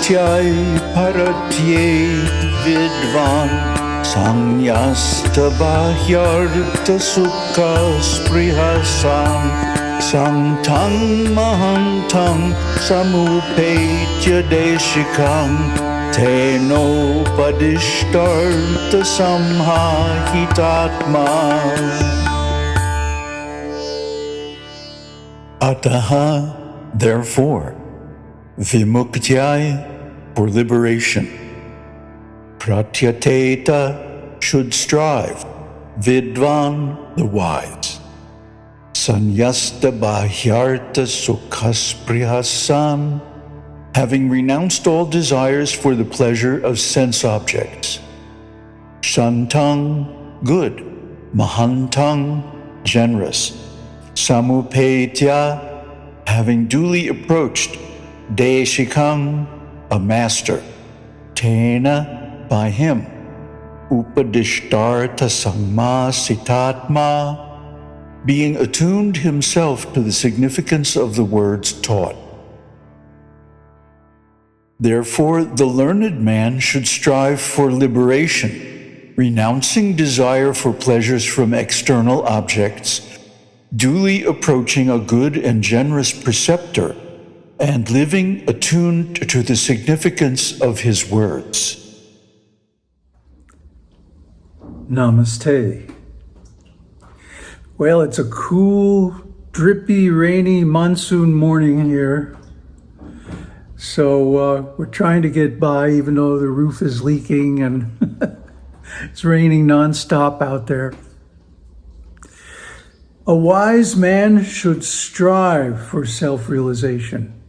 Vimuktyai paratye vidvan Samyasta bahyarta sukha sprihasam Samtang mahantang samupetya deshikam Tenopadishtarta samhahitatma Ataha, therefore, Vimuktyai, for liberation. Pratyateta, should strive. Vidvan, the wise. Sanyasta bahyarta sukhasprihasam, having renounced all desires for the pleasure of sense objects. Shantang, good. Mahantang, generous. Samupetya, having duly approached. Deshikam, a master. Tena, by him. Upadishtarta samasitatma, being attuned himself to the significance of the words taught. Therefore, the learned man should strive for liberation, renouncing desire for pleasures from external objects, duly approaching a good and generous preceptor, and living attuned to the significance of his words. Namaste. Well, it's a cool, drippy, rainy monsoon morning here. So we're trying to get by even though the roof is leaking and it's raining nonstop out there. A wise man should strive for self-realization.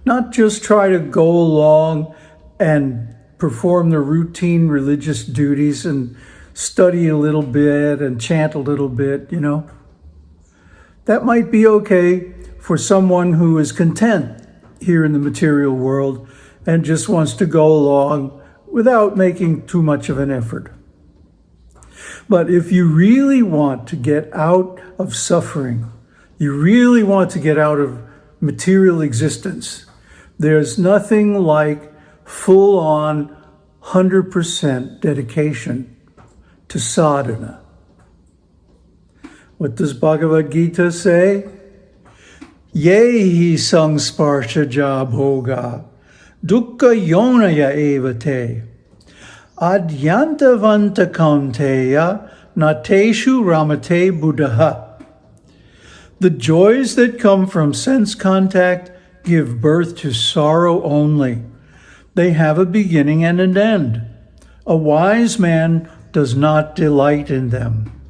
Not just try to go along and perform the routine religious duties and study a little bit and chant a little bit, you know. That might be okay for someone who is content here in the material world and just wants to go along without making too much of an effort. But if you really want to get out of suffering, you really want to get out of material existence, there's nothing like full-on 100% dedication to sadhana. What does Bhagavad Gita say? Yehi sangsparshaja bhoga dukkha yonaya evate adyantavanta kaunteya nateshu ramate buddha. The joys that come from sense contact give birth to sorrow only. They have a beginning and an end. A wise man does not delight in them.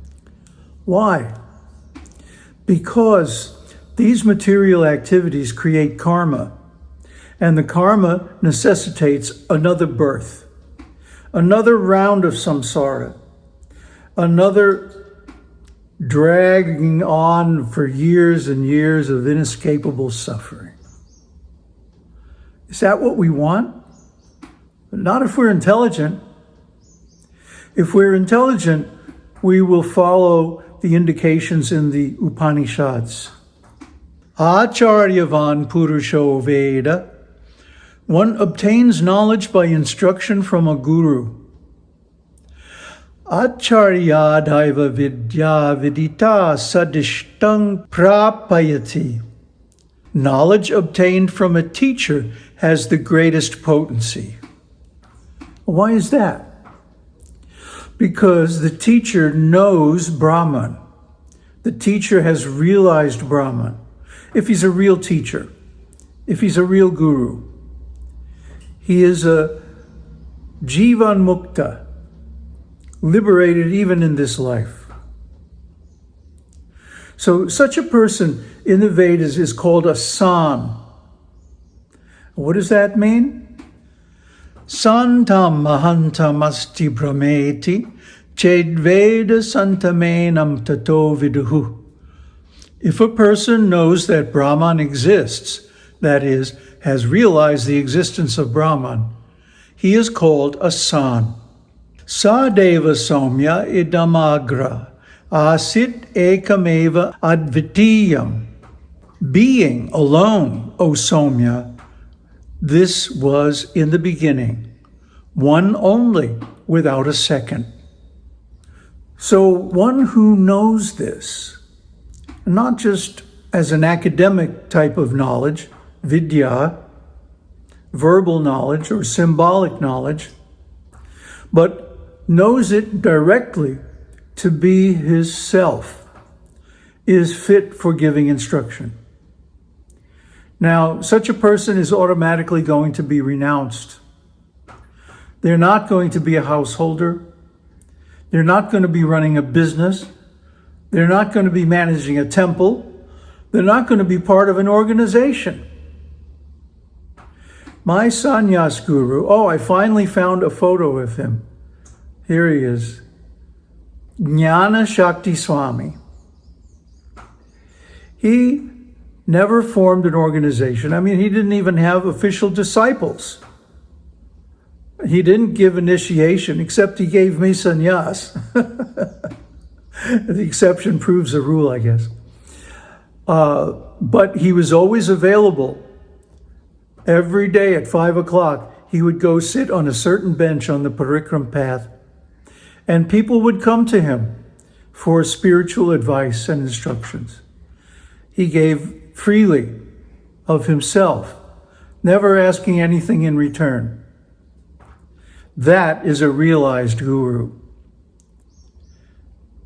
Why? Because these material activities create karma, and the karma necessitates another birth, another round of samsara, another dragging on for years and years of inescapable suffering. Is that what we want? Not if we're intelligent. If we're intelligent, we will follow the indications in the Upanishads. Acharyavan Purusho Veda. One obtains knowledge by instruction from a guru. Acharyadhaiva vidya vidita sadishtang prapayati. Knowledge obtained from a teacher has the greatest potency. Why is that? Because the teacher knows Brahman. The teacher has realized Brahman. If he's a real teacher, if he's a real guru, he is a jivan mukta, liberated even in this life. So such a person in the Vedas is called a san. What does that mean? Santam mahantam asti brahmeti chedveda santamenam tato viduhu. If a person knows that Brahman exists, that is, has realized the existence of Brahman, he is called a san. Sadeva somya idamagra asit ekameva advitiyam. Being alone, O Somya, This was in the beginning, one only, without a second. So one who knows this, not just as an academic type of knowledge, vidya, verbal knowledge or symbolic knowledge, but knows it directly to be his self, is fit for giving instruction. Now, such a person is automatically going to be renounced. They're not going to be a householder. They're not going to be running a business. They're not going to be managing a temple. They're not going to be part of an organization. My sannyas guru, I finally found a photo of him. Here he is. Jnana Shakti Swami. He never formed an organization. I mean, he didn't even have official disciples. He didn't give initiation, except he gave me sannyas. The exception proves the rule, I guess. But he was always available. Every day at 5 o'clock, he would go sit on a certain bench on the parikram path, and people would come to him for spiritual advice and instructions. He gave freely of himself, never asking anything in return. That is a realized guru.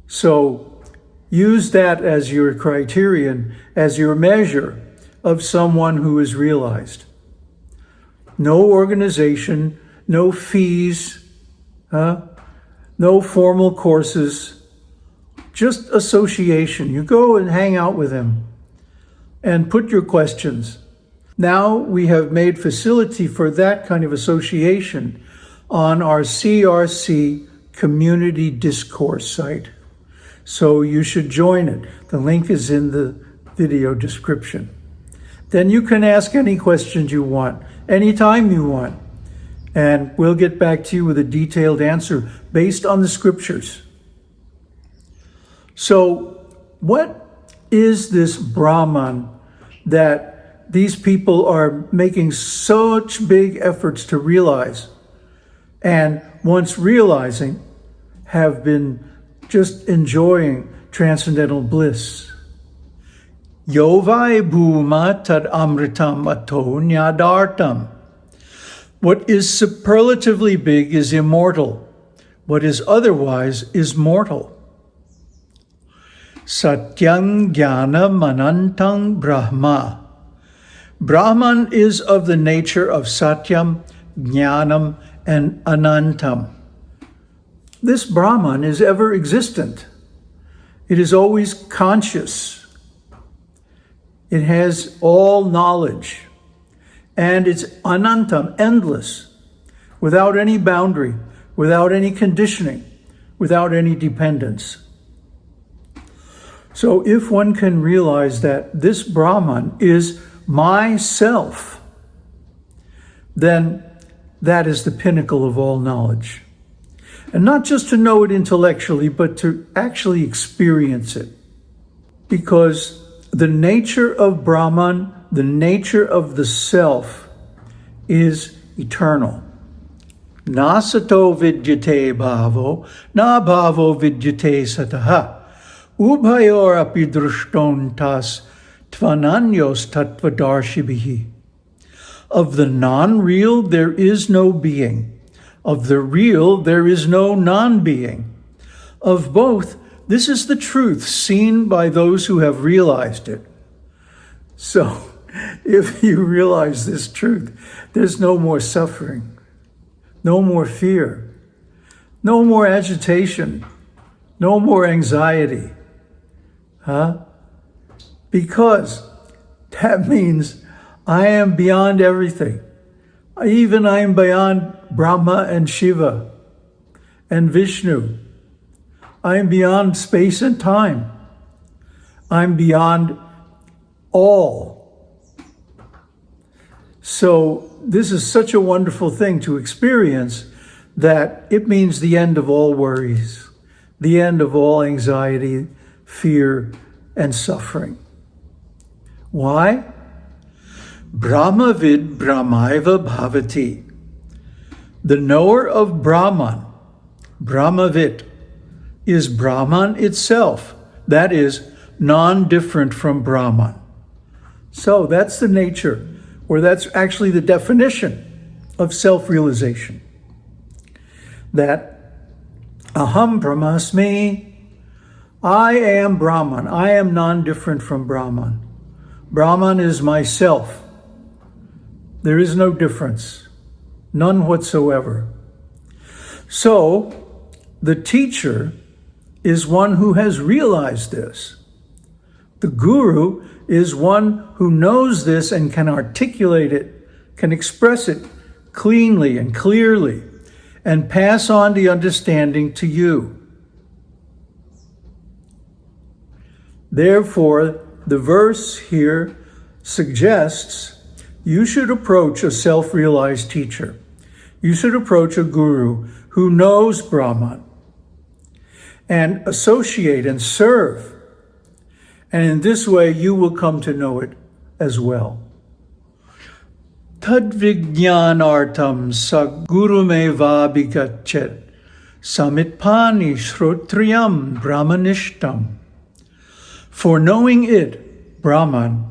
So use that as your criterion, as your measure of someone who is realized. No organization, no fees, no formal courses, just association. You go and hang out with him and put your questions. Now we have made facility for that kind of association on our CRC community discourse site. So you should join it. The link is in the video description. Then you can ask any questions you want, anytime you want, and we'll get back to you with a detailed answer based on the scriptures. So what is this Brahman that these people are making such big efforts to realize, and once realizing, have been just enjoying transcendental bliss? Yovai bhuma tad amritam ato nyadartam. What is superlatively big is immortal. What is otherwise is mortal. Satyam jnana manantang brahma. Brahman is of the nature of satyam, jnanam, and anantam. This Brahman is ever existent. It is always conscious. It has all knowledge. And it's anantam, endless, without any boundary, without any conditioning, without any dependence. So if one can realize that this Brahman is myself, then that is the pinnacle of all knowledge. And not just to know it intellectually, but to actually experience it. Because the nature of Brahman, the nature of the self, is eternal. Na sato vidyate bhavo, na bhavo vidyate sataha. Ubhayor api drushtontas tvananyos tattvadarshibhihi. Of the non-real, there is no being. Of the real, there is no non-being. Of both, this is the truth seen by those who have realized it. So, if you realize this truth, there's no more suffering, no more fear, no more agitation, no more anxiety. Because that means I am beyond everything. Even I am beyond Brahma and Shiva and Vishnu. I am beyond space and time. I'm beyond all. So this is such a wonderful thing to experience that it means the end of all worries, the end of all anxiety, fear, and suffering. Why? Brahmavid Brahmaiva Bhavati. The knower of Brahman, Brahmavid, is Brahman itself. That is, non-different from Brahman. So that's the nature, or that's actually the definition of self-realization. That aham brahmasmi, I am Brahman. I am non-different from Brahman. Brahman is myself. There is no difference, none whatsoever. So the teacher is one who has realized this. The guru is one who knows this and can articulate it, can express it cleanly and clearly, and pass on the understanding to you. Therefore, the verse here suggests you should approach a self-realized teacher. You should approach a guru who knows Brahman and associate and serve. And in this way, you will come to know it as well. Tad vijnanartam sagurumeva bhigachet samitpani shrotriyam brahmanishtam. For knowing it, Brahman,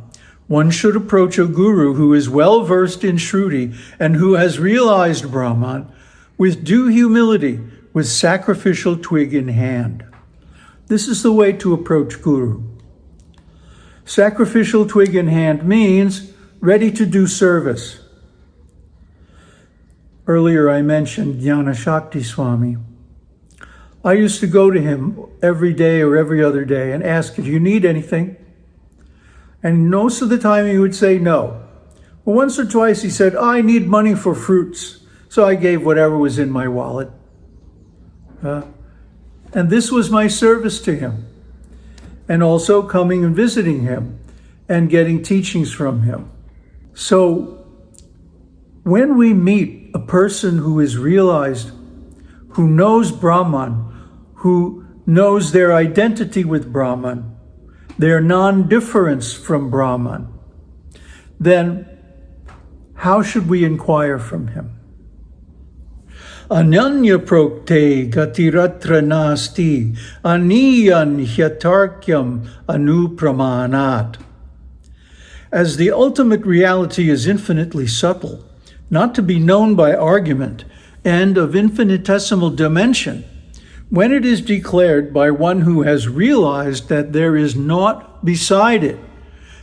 one should approach a guru who is well versed in Shruti and who has realized Brahman with due humility, with sacrificial twig in hand. This is the way to approach guru. Sacrificial twig in hand means ready to do service. Earlier I mentioned Jnana Shakti Swami. I used to go to him every day or every other day and ask, do you need anything? And most of the time he would say no. But once or twice he said, I need money for fruits. So I gave whatever was in my wallet. And this was my service to him. And also coming and visiting him and getting teachings from him. So when we meet a person who is realized, who knows Brahman, who knows their identity with Brahman, their non-difference from Brahman, then how should we inquire from him? Ananya prokte gatiratra nasti aniyan hyatarkyam anupramanat. As the ultimate reality is infinitely subtle, not to be known by argument, and of infinitesimal dimension, when it is declared by one who has realized that there is naught beside it,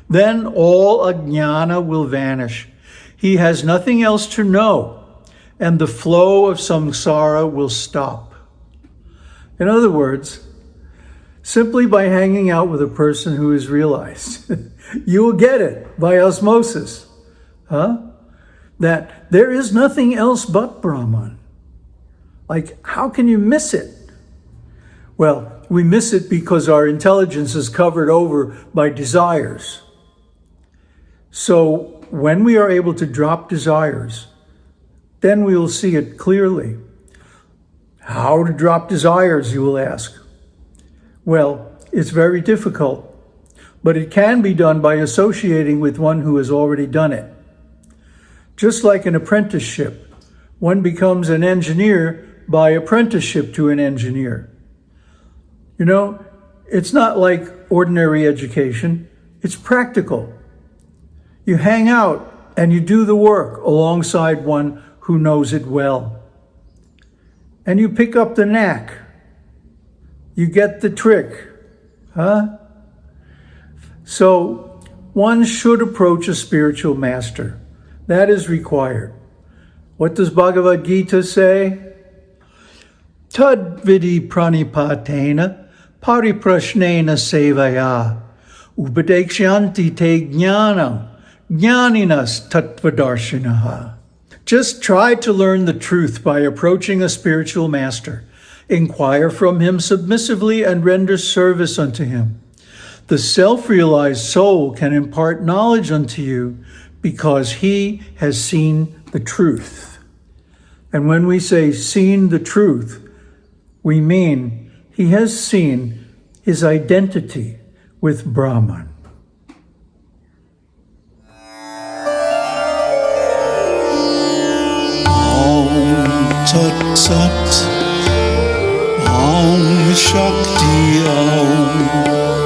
then all ajnana will vanish. He has nothing else to know, and the flow of samsara will stop. In other words, simply by hanging out with a person who is realized, you will get it by osmosis, that there is nothing else but Brahman. Like, how can you miss it? Well, we miss it because our intelligence is covered over by desires. So when we are able to drop desires, then we will see it clearly. How to drop desires, you will ask. Well, it's very difficult, but it can be done by associating with one who has already done it. Just like an apprenticeship, one becomes an engineer by apprenticeship to an engineer. You know, it's not like ordinary education, it's practical. You hang out and you do the work alongside one who knows it well. And you pick up the knack. You get the trick, So one should approach a spiritual master. That is required. What does Bhagavad Gita say? Tad vidi pranipatena pariprashnena sevaya upadekshanti te jnanam jnaninas tattvadarshinaha. Just try to learn the truth by approaching a spiritual master. Inquire from him submissively and render service unto him. The self-realized soul can impart knowledge unto you because he has seen the truth. And when we say seen the truth, we mean he has seen his identity with Brahman. Tat Sat Om Shakti Om